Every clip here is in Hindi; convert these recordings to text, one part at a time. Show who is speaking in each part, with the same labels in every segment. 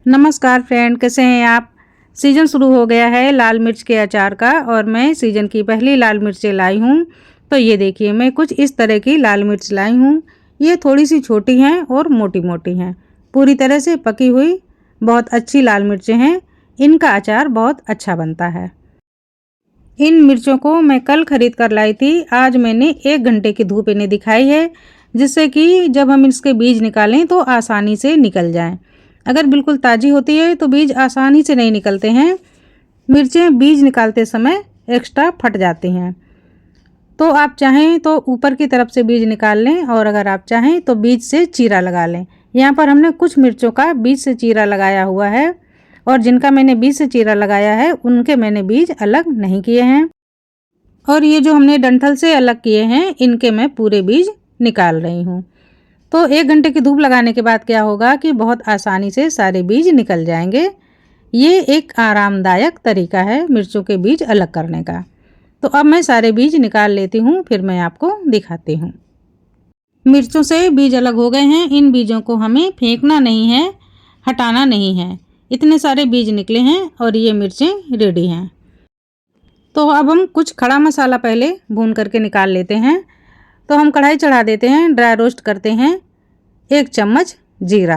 Speaker 1: नमस्कार फ्रेंड, कैसे हैं आप। सीज़न शुरू हो गया है लाल मिर्च के अचार का और मैं सीज़न की पहली लाल मिर्चें लाई हूँ। तो ये देखिए, मैं कुछ इस तरह की लाल मिर्च लाई हूँ। ये थोड़ी सी छोटी हैं और मोटी मोटी हैं, पूरी तरह से पकी हुई बहुत अच्छी लाल मिर्चें हैं। इनका अचार बहुत अच्छा बनता है। इन मिर्चों को मैं कल खरीद कर लाई थी। आज मैंने 1 घंटे की धूप इन्हें दिखाई है, जिससे कि जब हम इसके बीज निकालें तो आसानी से निकल जाएं। अगर बिल्कुल ताज़ी होती है तो बीज आसानी से नहीं निकलते हैं। मिर्चें बीज निकालते समय एक्स्ट्रा फट जाती हैं। तो आप चाहें तो ऊपर की तरफ से बीज निकाल लें और अगर आप चाहें तो बीज से चीरा लगा लें। यहाँ पर हमने कुछ मिर्चों का बीज से चीरा लगाया हुआ है और जिनका मैंने बीज से चीरा लगाया है उनके मैंने बीज अलग नहीं किए हैं। और ये जो हमने डंठल से अलग किए हैं इनके मैं पूरे बीज निकाल रही हूँ। तो 1 घंटे की धूप लगाने के बाद क्या होगा कि बहुत आसानी से सारे बीज निकल जाएंगे। ये एक आरामदायक तरीका है मिर्चों के बीज अलग करने का। तो अब मैं सारे बीज निकाल लेती हूँ, फिर मैं आपको दिखाती हूँ। मिर्चों से बीज अलग हो गए हैं। इन बीजों को हमें फेंकना नहीं है, हटाना नहीं है। इतने सारे बीज निकले हैं और ये मिर्चें रेडी हैं। तो अब हम कुछ खड़ा मसाला पहले भून करके निकाल लेते हैं। तो हम कढ़ाई चढ़ा देते हैं, ड्राई रोस्ट करते हैं। 1 चम्मच जीरा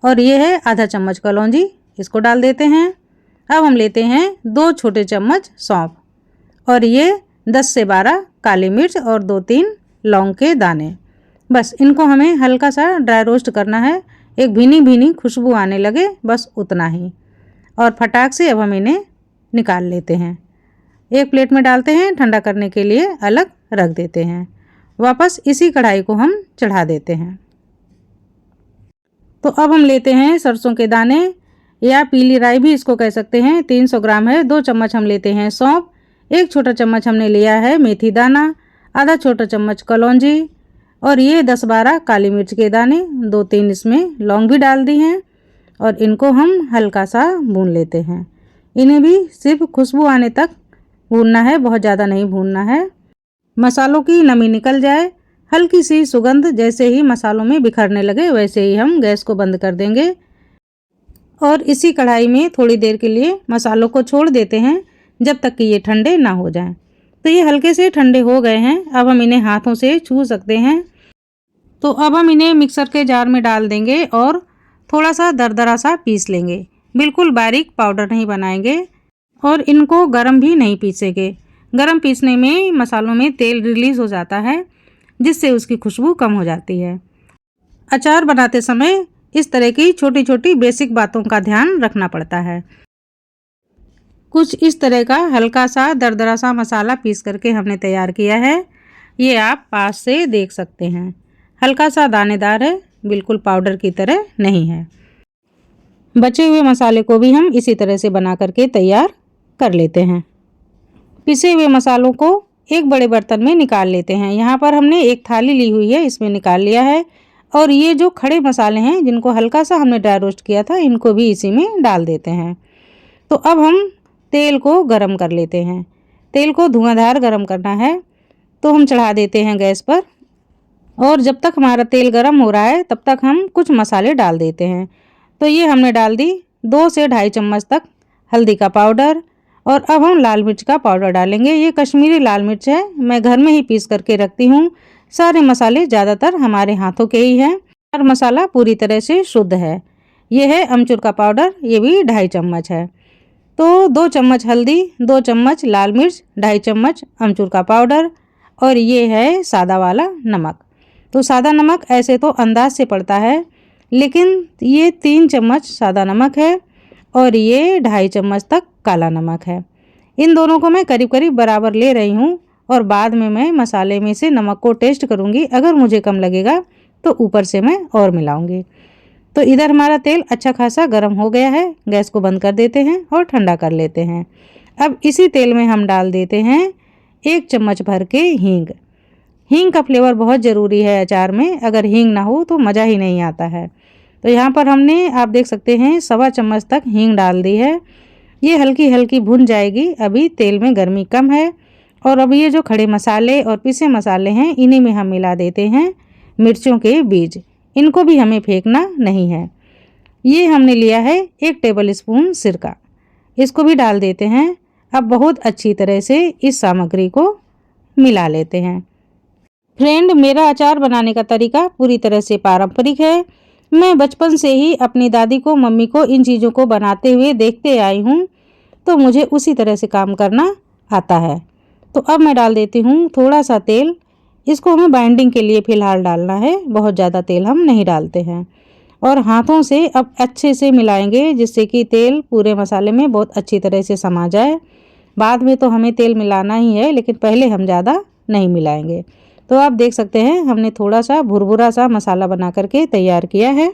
Speaker 1: और ये है आधा चम्मच कलौंजी, इसको डाल देते हैं। अब हम लेते हैं 2 छोटे चम्मच सौंफ और ये 10 से 12 काली मिर्च और 2-3 लौंग के दाने। बस इनको हमें हल्का सा ड्राई रोस्ट करना है, एक भीनी भीनी खुशबू आने लगे, बस उतना ही। और फटाक से अब हम इन्हें निकाल लेते हैं। एक प्लेट में डालते हैं, ठंडा करने के लिए अलग रख देते हैं। वापस इसी कढ़ाई को हम चढ़ा देते हैं। तो अब हम लेते हैं सरसों के दाने या पीली राई भी इसको कह सकते हैं। 300 ग्राम है। 2 चम्मच हम लेते हैं सौंफ, 1 छोटा चम्मच हमने लिया है मेथी दाना, आधा छोटा चम्मच कलौंजी और ये 10-12 काली मिर्च के दाने, 2-3 इसमें लौंग भी डाल दी हैं और इनको हम हल्का सा भून लेते हैं। इन्हें भी सिर्फ खुशबू आने तक भूनना है, बहुत ज़्यादा नहीं भूनना है। मसालों की नमी निकल जाए, हल्की सी सुगंध जैसे ही मसालों में बिखरने लगे वैसे ही हम गैस को बंद कर देंगे और इसी कढ़ाई में थोड़ी देर के लिए मसालों को छोड़ देते हैं जब तक कि ये ठंडे ना हो जाएं। तो ये हल्के से ठंडे हो गए हैं। अब हम इन्हें हाथों से छू सकते हैं। तो अब हम इन्हें मिक्सर के जार में डाल देंगे और थोड़ा सा दरदरा सा पीस लेंगे। बिल्कुल बारीक पाउडर नहीं बनाएंगे और इनको गरम भी नहीं पीसेंगे। गरम पीसने में मसालों में तेल रिलीज़ हो जाता है, जिससे उसकी खुशबू कम हो जाती है। अचार बनाते समय इस तरह की छोटी छोटी बेसिक बातों का ध्यान रखना पड़ता है। कुछ इस तरह का हल्का सा दरदरा सा मसाला पीस करके हमने तैयार किया है। ये आप पास से देख सकते हैं। हल्का सा दानेदार है, बिल्कुल पाउडर की तरह नहीं है। बचे हुए मसाले को भी हम इसी तरह से बना करके तैयार कर लेते हैं। पिसे हुए मसालों को एक बड़े बर्तन में निकाल लेते हैं। यहाँ पर हमने एक थाली ली हुई है, इसमें निकाल लिया है और ये जो खड़े मसाले हैं जिनको हल्का सा हमने ड्राई रोस्ट किया था इनको भी इसी में डाल देते हैं। तो अब हम तेल को गरम कर लेते हैं। तेल को धुआंधार गरम करना है। तो हम चढ़ा देते हैं गैस पर और जब तक हमारा तेल गरम हो रहा है तब तक हम कुछ मसाले डाल देते हैं। तो ये हमने डाल दी 2 से 2.5 चम्मच तक हल्दी का पाउडर और अब हम लाल मिर्च का पाउडर डालेंगे। ये कश्मीरी लाल मिर्च है, मैं घर में ही पीस करके रखती हूँ। सारे मसाले ज़्यादातर हमारे हाथों के ही हैं और मसाला पूरी तरह से शुद्ध है। ये है अमचूर का पाउडर, ये भी 2.5 चम्मच है। तो 2 चम्मच हल्दी, 2 चम्मच लाल मिर्च, 2.5 चम्मच अमचूर का पाउडर और ये है सादा वाला नमक। तो सादा नमक ऐसे तो अंदाज से पड़ता है, लेकिन ये 3 चम्मच सादा नमक है और ये 2.5 चम्मच तक काला नमक है। इन दोनों को मैं करीब करीब बराबर ले रही हूँ और बाद में मैं मसाले में से नमक को टेस्ट करूँगी। अगर मुझे कम लगेगा तो ऊपर से मैं और मिलाऊंगी। तो इधर हमारा तेल अच्छा खासा गर्म हो गया है। गैस को बंद कर देते हैं और ठंडा कर लेते हैं। अब इसी तेल में हम डाल देते हैं 1 चम्मच भर के हींग। हींग का फ्लेवर बहुत ज़रूरी है अचार में, अगर हींग ना हो तो मज़ा ही नहीं आता है। तो यहाँ पर हमने आप देख सकते हैं 1.25 चम्मच तक हींग डाल दी है। ये हल्की हल्की भुन जाएगी, अभी तेल में गर्मी कम है। और अब ये जो खड़े मसाले और पिसे मसाले हैं इन्हीं में हम मिला देते हैं मिर्चों के बीज। इनको भी हमें फेंकना नहीं है। ये हमने लिया है 1 टेबल स्पून सिरका, इसको भी डाल देते हैं। अब बहुत अच्छी तरह से इस सामग्री को मिला लेते हैं। फ्रेंड, मेरा अचार बनाने का तरीका पूरी तरह से पारंपरिक है। मैं बचपन से ही अपनी दादी को, मम्मी को इन चीज़ों को बनाते हुए देखते आई हूँ, तो मुझे उसी तरह से काम करना आता है। तो अब मैं डाल देती हूँ थोड़ा सा तेल। इसको हमें बाइंडिंग के लिए फ़िलहाल डालना है, बहुत ज़्यादा तेल हम नहीं डालते हैं। और हाथों से अब अच्छे से मिलाएंगे, जिससे कि तेल पूरे मसाले में बहुत अच्छी तरह से समा जाए। बाद में तो हमें तेल मिलाना ही है, लेकिन पहले हम ज़्यादा नहीं मिलाएंगे। तो आप देख सकते हैं हमने थोड़ा सा भुरभुरा सा मसाला बना करके तैयार किया है।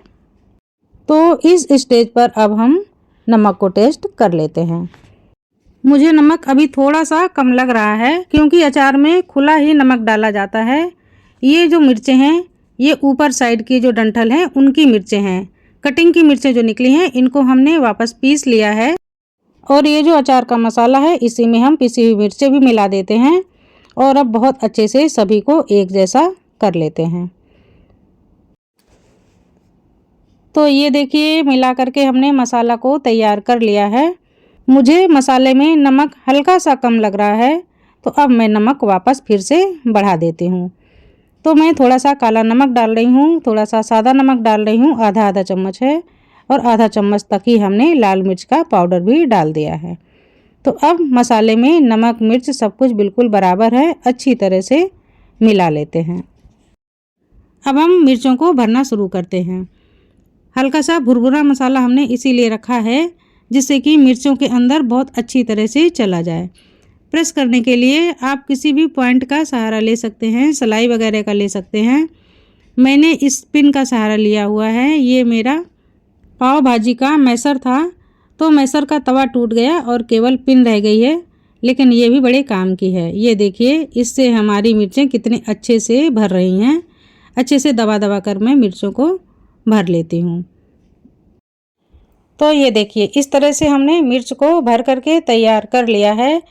Speaker 1: तो इस स्टेज पर अब हम नमक को टेस्ट कर लेते हैं। मुझे नमक अभी थोड़ा सा कम लग रहा है, क्योंकि अचार में खुला ही नमक डाला जाता है। ये जो मिर्चें हैं, ये ऊपर साइड की जो डंठल हैं उनकी मिर्चें हैं। कटिंग की मिर्चें जो निकली हैं, इनको हमने वापस पीस लिया है। और ये जो अचार का मसाला है, इसी में हम पिसी हुई मिर्चें भी मिला देते हैं। और अब बहुत अच्छे से सभी को एक जैसा कर लेते हैं। तो ये देखिए, मिला करके हमने मसाला को तैयार कर लिया है। मुझे मसाले में नमक हल्का सा कम लग रहा है, तो अब मैं नमक वापस फिर से बढ़ा देती हूँ। तो मैं थोड़ा सा काला नमक डाल रही हूँ, थोड़ा सा सादा नमक डाल रही हूँ, आधा आधा चम्मच है। और आधा चम्मच तक ही हमने लाल मिर्च का पाउडर भी डाल दिया है। तो अब मसाले में नमक, मिर्च सब कुछ बिल्कुल बराबर है, अच्छी तरह से मिला लेते हैं। अब हम मिर्चों को भरना शुरू करते हैं। हल्का सा भुरभुरा मसाला हमने इसीलिए रखा है, जिससे कि मिर्चों के अंदर बहुत अच्छी तरह से चला जाए। प्रेस करने के लिए आप किसी भी पॉइंट का सहारा ले सकते हैं, सिलाई वगैरह का ले सकते हैं। मैंने इस पिन का सहारा लिया हुआ है। ये मेरा पाव भाजी का मैसर था, तो मैसर का तवा टूट गया और केवल पिन रह गई है, लेकिन ये भी बड़े काम की है। ये देखिए, इससे हमारी मिर्चें कितने अच्छे से भर रही हैं। अच्छे से दबा दबा कर मैं मिर्चों को भर लेती हूँ। तो ये देखिए, इस तरह से हमने मिर्च को भर करके तैयार कर लिया है।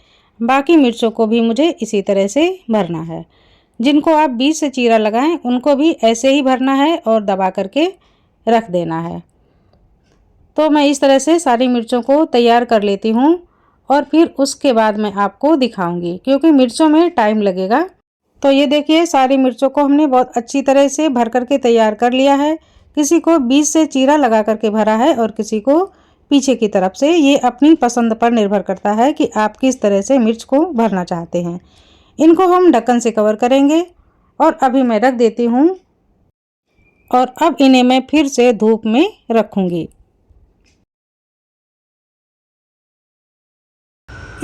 Speaker 1: बाकी मिर्चों को भी मुझे इसी तरह से भरना है। जिनको आप बीच से चीरा लगाएं, उनको भी ऐसे ही भरना है और दबा करके रख देना है। तो मैं इस तरह से सारी मिर्चों को तैयार कर लेती हूँ और फिर उसके बाद मैं आपको दिखाऊंगी, क्योंकि मिर्चों में टाइम लगेगा। तो ये देखिए, सारी मिर्चों को हमने बहुत अच्छी तरह से भर करके तैयार कर लिया है। किसी को बीच से चीरा लगा करके भरा है और किसी को पीछे की तरफ से। ये अपनी पसंद पर निर्भर करता है कि आप किस तरह से मिर्च को भरना चाहते हैं। इनको हम ढक्कन से कवर करेंगे और अभी मैं रख देती हूँ। और अब इन्हें मैं फिर से धूप में रखूँगी।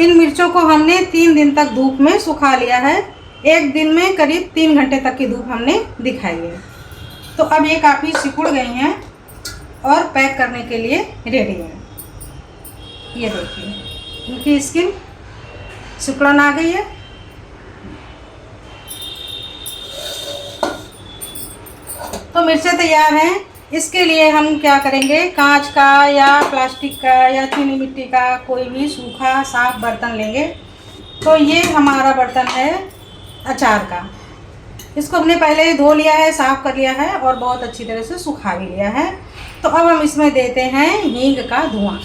Speaker 1: इन मिर्चों को हमने 3 दिन तक धूप में सुखा लिया है। एक दिन में करीब 3 घंटे तक की धूप हमने दिखाई है। तो अब ये काफ़ी सिकुड़ गई हैं और पैक करने के लिए रेडी है। ये देखिए, इनकी स्किन सिकुड़न आ गई है। तो मिर्चें तैयार हैं। इसके लिए हम क्या करेंगे, कांच का या प्लास्टिक का या चीनी मिट्टी का कोई भी सूखा साफ बर्तन लेंगे। तो ये हमारा बर्तन है अचार का। इसको हमने पहले ही धो लिया है, साफ़ कर लिया है और बहुत अच्छी तरह से सुखा भी लिया है। तो अब हम इसमें देते हैं हींग का धुआं।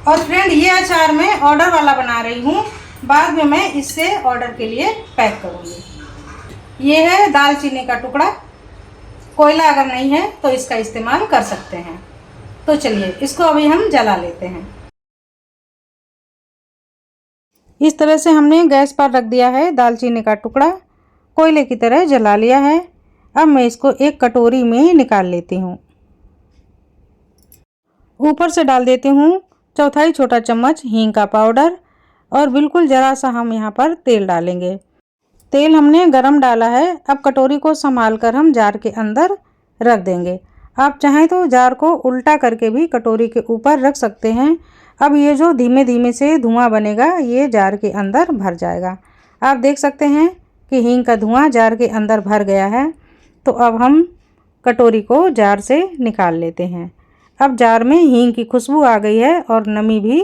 Speaker 1: और फ्रेंड, ये अचार मैं ऑर्डर वाला बना रही हूँ, बाद में मैं इससे ऑर्डर के लिए पैक करूँगी। ये है दालचीनी का टुकड़ा। कोयला अगर नहीं है तो इसका इस्तेमाल कर सकते हैं। तो चलिए, इसको अभी हम जला लेते हैं। इस तरह से हमने गैस पर रख दिया है दालचीनी का टुकड़ा, कोयले की तरह जला लिया है। अब मैं इसको एक कटोरी में निकाल लेती हूँ। ऊपर से डाल देती हूँ चौथाई छोटा चम्मच हींग का पाउडर और बिल्कुल ज़रा सा हम यहाँ पर तेल डालेंगे। तेल हमने गरम डाला है। अब कटोरी को संभाल कर हम जार के अंदर रख देंगे। आप चाहें तो जार को उल्टा करके भी कटोरी के ऊपर रख सकते हैं। अब ये जो धीमे धीमे से धुआं बनेगा, ये जार के अंदर भर जाएगा। आप देख सकते हैं कि हींग का धुआं जार के अंदर भर गया है। तो अब हम कटोरी को जार से निकाल लेते हैं। अब जार में हींग की खुशबू आ गई है और नमी भी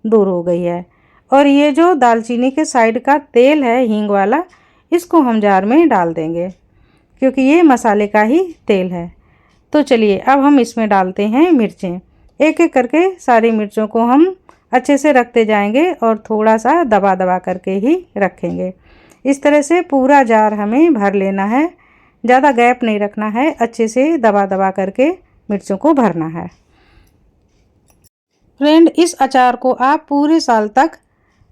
Speaker 1: दूर हो गई है। और ये जो दालचीनी के साइड का तेल है हींग वाला, इसको हम जार में डाल देंगे, क्योंकि ये मसाले का ही तेल है। तो चलिए अब हम इसमें डालते हैं मिर्चें। एक एक करके सारी मिर्चों को हम अच्छे से रखते जाएंगे और थोड़ा सा दबा दबा करके ही रखेंगे। इस तरह से पूरा जार हमें भर लेना है, ज़्यादा गैप नहीं रखना है, अच्छे से दबा दबा करके मिर्चों को भरना है। फ्रेंड, इस अचार को आप पूरे साल तक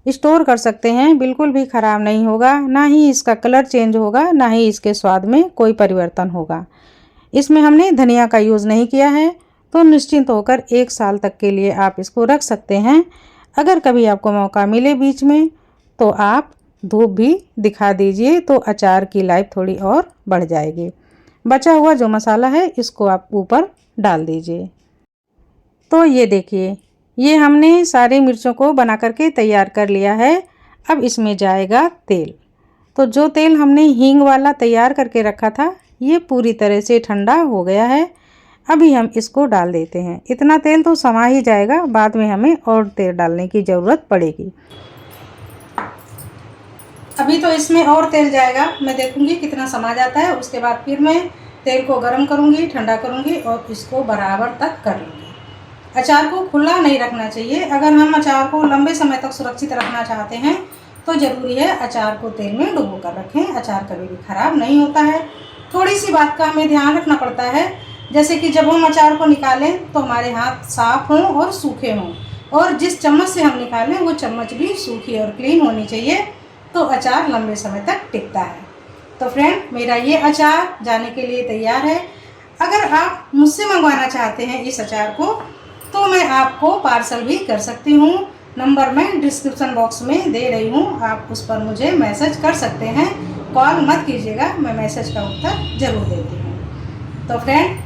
Speaker 1: स्टोर कर सकते हैं, बिल्कुल भी ख़राब नहीं होगा, ना ही इसका कलर चेंज होगा, ना ही इसके स्वाद में कोई परिवर्तन होगा। इसमें हमने धनिया का यूज़ नहीं किया है, तो निश्चिंत होकर 1 साल तक के लिए आप इसको रख सकते हैं। अगर कभी आपको मौका मिले बीच में तो आप धूप भी दिखा दीजिए, तो अचार की लाइफ थोड़ी और बढ़ जाएगी। बचा हुआ जो मसाला है इसको आप ऊपर डाल दीजिए। तो ये देखिए, ये हमने सारी मिर्चों को बना करके तैयार कर लिया है। अब इसमें जाएगा तेल। तो जो तेल हमने हींग वाला तैयार करके रखा था, ये पूरी तरह से ठंडा हो गया है। अभी हम इसको डाल देते हैं। इतना तेल तो समा ही जाएगा, बाद में हमें और तेल डालने की ज़रूरत पड़ेगी। अभी तो इसमें और तेल जाएगा, मैं देखूंगी कितना समा जाता है। उसके बाद फिर मैं तेल को गर्म करूंगी, ठंडा करूंगी और इसको बराबर तक कर लूँगी। अचार को खुला नहीं रखना चाहिए। अगर हम अचार को लंबे समय तक सुरक्षित रखना चाहते हैं तो ज़रूरी है अचार को तेल में डुबो कर रखें। अचार कभी भी ख़राब नहीं होता है। थोड़ी सी बात का हमें ध्यान रखना पड़ता है, जैसे कि जब हम अचार को निकालें तो हमारे हाथ साफ़ हों और सूखे हों, और जिस चम्मच से हम निकालें वो चम्मच भी सूखी और क्लीन होनी चाहिए, तो अचार लंबे समय तक टिकता है। तो फ्रेंड, मेरा ये अचार जाने के लिए तैयार है। अगर आप मुझसे मंगवाना चाहते हैं इस अचार को तो मैं आपको पार्सल भी कर सकती हूँ। नंबर मैं डिस्क्रिप्शन बॉक्स में दे रही हूँ, आप उस पर मुझे मैसेज कर सकते हैं। कॉल मत कीजिएगा, मैं मैसेज का उत्तर ज़रूर देती हूँ। तो फ्रेंड,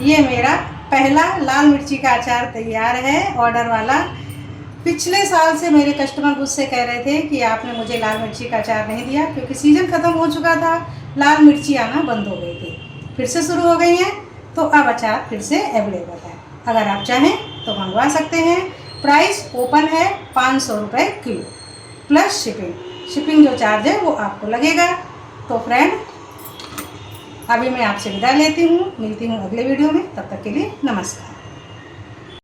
Speaker 1: ये मेरा पहला लाल मिर्ची का अचार तैयार है, ऑर्डर वाला। पिछले साल से मेरे कस्टमर मुझसे कह रहे थे कि आपने मुझे लाल मिर्ची का अचार नहीं दिया, क्योंकि सीज़न ख़त्म हो चुका था, लाल मिर्ची आना बंद हो गई थी। फिर से शुरू हो गई हैं, तो अब अचार फिर से अवेलेबल है। अगर आप चाहें तो मंगवा सकते हैं। प्राइस ओपन है 500 रुपये किलो प्लस शिपिंग जो चार्ज है वो आपको लगेगा। तो फ्रेंड, अभी मैं आपसे विदा लेती हूँ, मिलती हूँ अगले वीडियो में। तब तक के लिए नमस्कार।